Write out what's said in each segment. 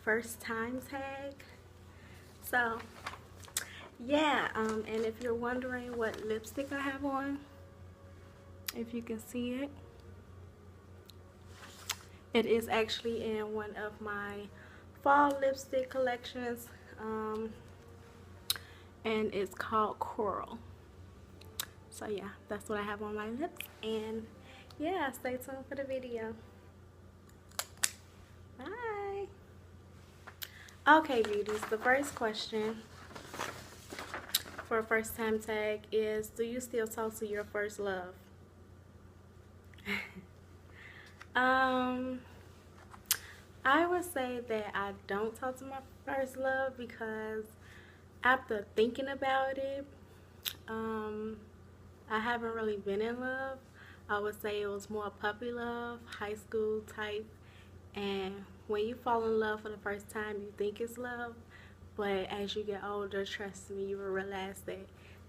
first time tag. So yeah, and if you're wondering what lipstick I have on, if you can see it, it is actually in one of my fall lipstick collections, and it's called Coral. So yeah, that's what I have on my lips, and yeah, stay tuned for the video. Bye. Okay, beauties, the first question for a first time tag is, do you still talk to your first love? I would say that I don't talk to my first love because after thinking about it, I haven't really been in love. I would say it was more puppy love, high school type, and when you fall in love for the first time, you think it's love, but as you get older, trust me, you will realize that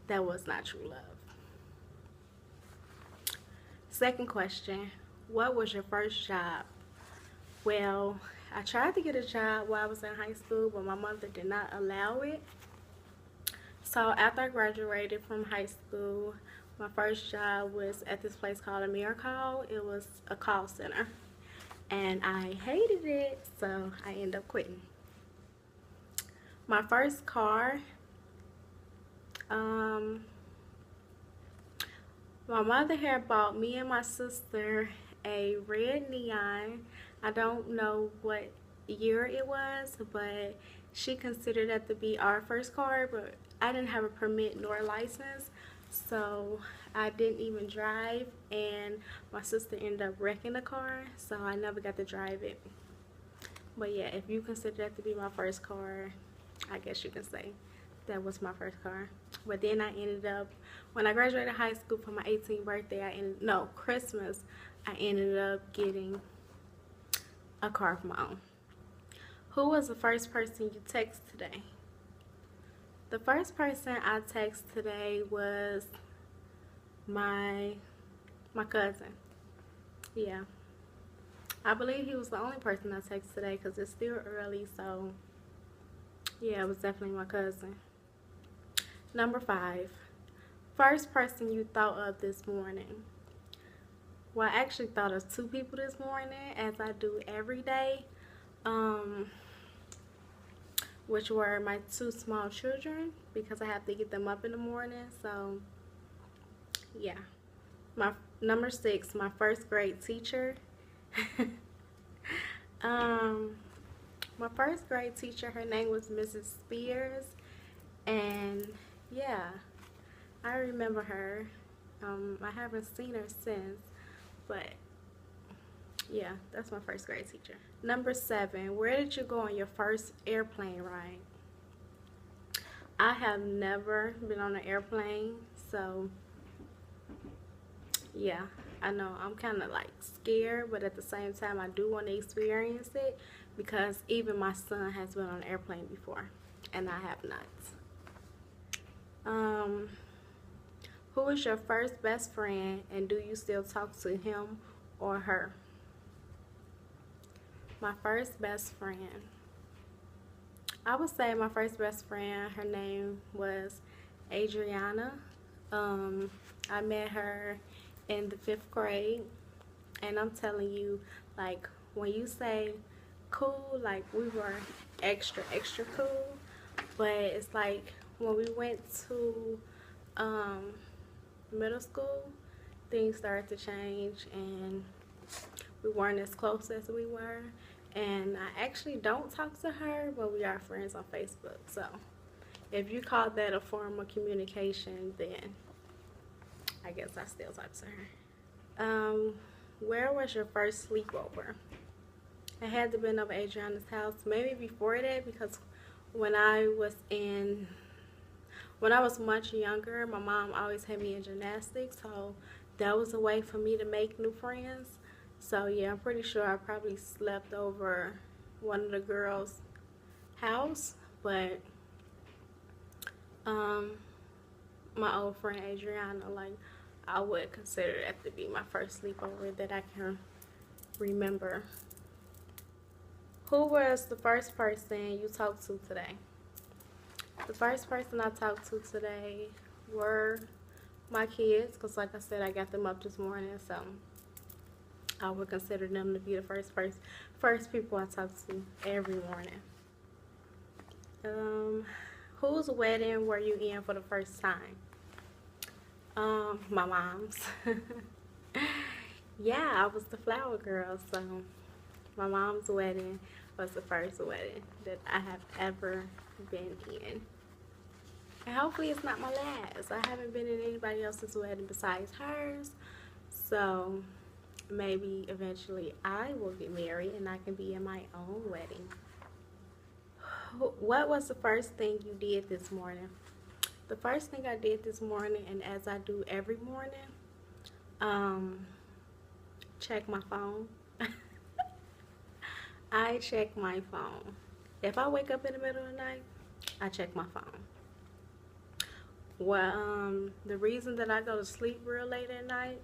that was not true love. Second question, what was your first job? Well, I tried to get a job while I was in high school, but my mother did not allow it. So after I graduated from high school, my first job was at this place called Americall. It was a call center, and I hated it, so I ended up quitting. My first car, my mother had bought me and my sister a red Neon. I don't know what year it was, but she considered that to be our first car, but I didn't have a permit nor a license, so I didn't even drive, and my sister ended up wrecking the car, so I never got to drive it. But yeah, if you consider that to be my first car, I guess you can say that was my first car. But then I ended up, when I graduated high school for my 18th birthday, Christmas, I ended up getting a car of my own. Who was the first person you text today? The first person I text today was my cousin. Yeah, I believe he was the only person I texted today because it's still early, so yeah, it was definitely my cousin. Number 5, first person you thought of this morning. Well, I actually thought of 2 people this morning, as I do every day, which were my 2 small children, because I have to get them up in the morning. So yeah, my number 6, my first grade teacher. My first grade teacher, her name was Mrs. Spears, and yeah, I remember her. I haven't seen her since, but yeah, that's my first grade teacher. Number 7, where did you go on your first airplane ride? I have never been on an airplane, so yeah, I know I'm kind of like scared, but at the same time I do want to experience it, because even my son has been on an airplane before and I have not. Who was your first best friend, and do you still talk to him or her? My first best friend, I would say my first best friend, her name was Adriana. I met her in the 5th grade, and I'm telling you, like, when you say cool, like, we were extra cool, but it's like when we went to middle school, things started to change and we weren't as close as we were, and I actually don't talk to her, but we are friends on Facebook. So if you call that a form of communication, then I guess I still talk to her. Where was your first sleepover? It had to have been over Adriana's house. Maybe before that, because when I was much younger, my mom always had me in gymnastics, so that was a way for me to make new friends. So yeah, I'm pretty sure I probably slept over one of the girls' house, but my old friend Adriana, like, I would consider that to be my first sleepover that I can remember. Who was the first person you talked to today? The first person I talked to today were my kids, because like I said, I got them up this morning, so I would consider them to be the first people I talk to every morning. Whose wedding were you in for the first time? My mom's. Yeah, I was the flower girl, so my mom's wedding was the first wedding that I have ever been in. And hopefully it's not my last. I haven't been in anybody else's wedding besides hers. So maybe eventually I will get married and I can be in my own wedding. What was the first thing you did this morning? The first thing I did this morning, and as I do every morning, check my phone. I check my phone. If I wake up in the middle of the night, I check my phone. Well, the reason that I go to sleep real late at night,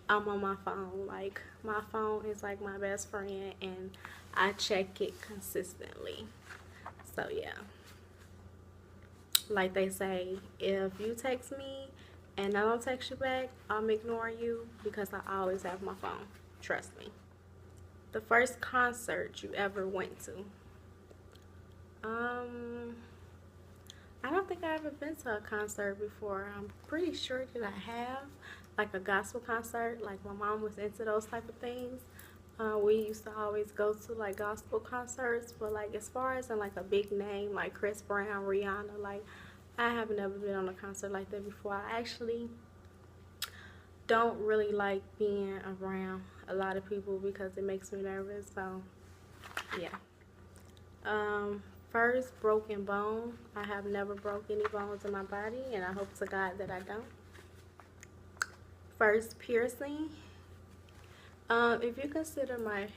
I'm on my phone. Like, my phone is like my best friend, and I check it consistently. So yeah, like they say, if you text me and I don't text you back, I'm ignoring you because I always have my phone. Trust me. The first concert you ever went to? I don't think I ever been to a concert before. I'm pretty sure that I have, like a gospel concert. Like, my mom was into those type of things. We used to always go to like gospel concerts, but like as far as in like a big name like Chris Brown, Rihanna, like I have never been on a concert like that before. I actually don't really like being around a lot of people because it makes me nervous. So yeah. First broken bone. I have never broke any bones in my body, and I hope to God that I don't. First piercing. If you consider my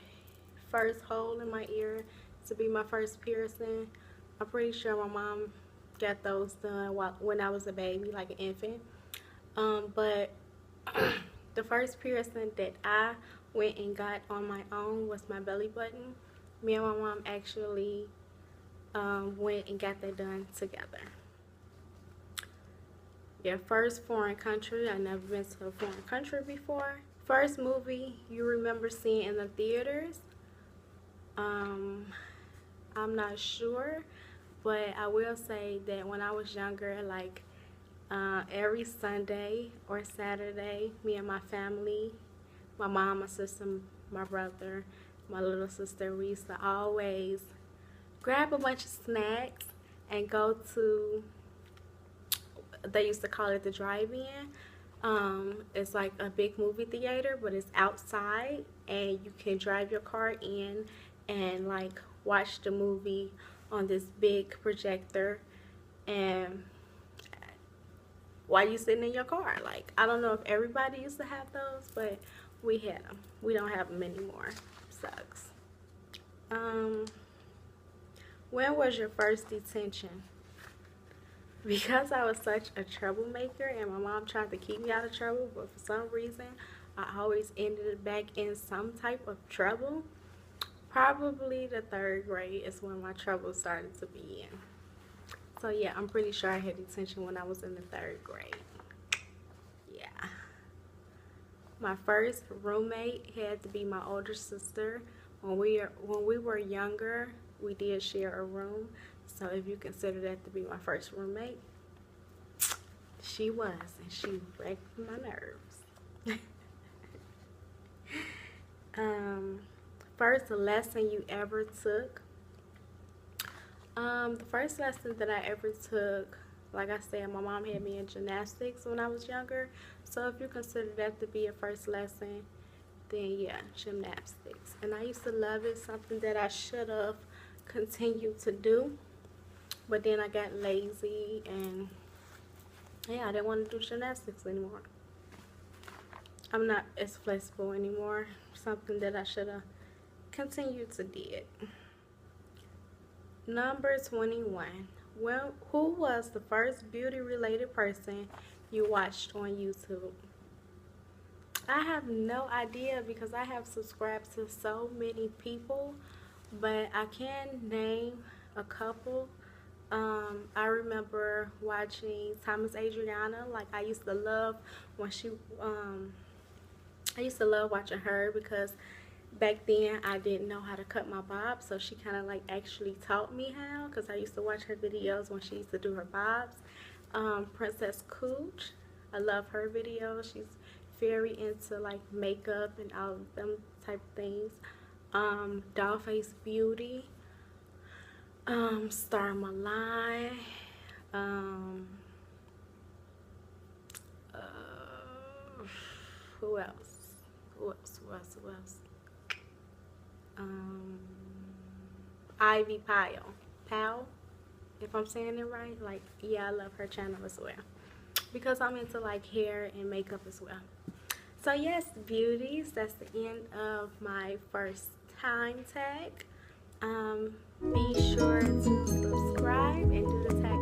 first hole in my ear to be my first piercing, I'm pretty sure my mom got those done when I was a baby, like an infant. But the first piercing that I went and got on my own was my belly button. Me and my mom actually went and got that done together. Yeah, first foreign country. I've never been to a foreign country before. First movie you remember seeing in the theaters? I'm not sure, but I will say that when I was younger, like every Sunday or Saturday, me and my family, my mom, my sister, my brother, my little sister, we used to always grab a bunch of snacks and go to, they used to call it the drive-in. It's like a big movie theater, but it's outside, and you can drive your car in and like watch the movie on this big projector, and while you sitting in your car. Like, I don't know if everybody used to have those, but we had them. We don't have them anymore. Sucks. When was your first detention? Because I was such a troublemaker and my mom tried to keep me out of trouble, but for some reason I always ended back in some type of trouble. Probably the 3rd grade is when my trouble started to begin. So yeah, I'm pretty sure I had detention when I was in the 3rd grade. Yeah. My first roommate had to be my older sister. When we were younger, we did share a room. So if you consider that to be my first roommate, she was, and she wrecked my nerves. First lesson you ever took? The first lesson that I ever took, like I said, my mom had me in gymnastics when I was younger. So if you consider that to be a first lesson, then yeah, gymnastics. And I used to love it, something that I should have continued to do. But then I got lazy, and yeah, I didn't want to do gymnastics anymore. I'm not as flexible anymore. Something that I should have continued to do. Number 21. Well, who was the first beauty-related person you watched on YouTube? I have no idea because I have subscribed to so many people, but I can name a couple. I remember watching Thomas Adriana. Like I used to love when she I used to love watching her because back then I didn't know how to cut my bob, so she kind of like actually taught me how, because I used to watch her videos when she used to do her bobs. Princess Cooch, I love her videos. She's very into like makeup and all of them type of things. Dollface Beauty, Star Malai, um, uh, who else? Who else? Who else? Who else? Um, Ivy Pyle. Pyle, if I'm saying it right. Like, yeah, I love her channel as well because I'm into like hair and makeup as well. So yes, beauties, that's the end of my first time tag. Be sure to subscribe and do the tag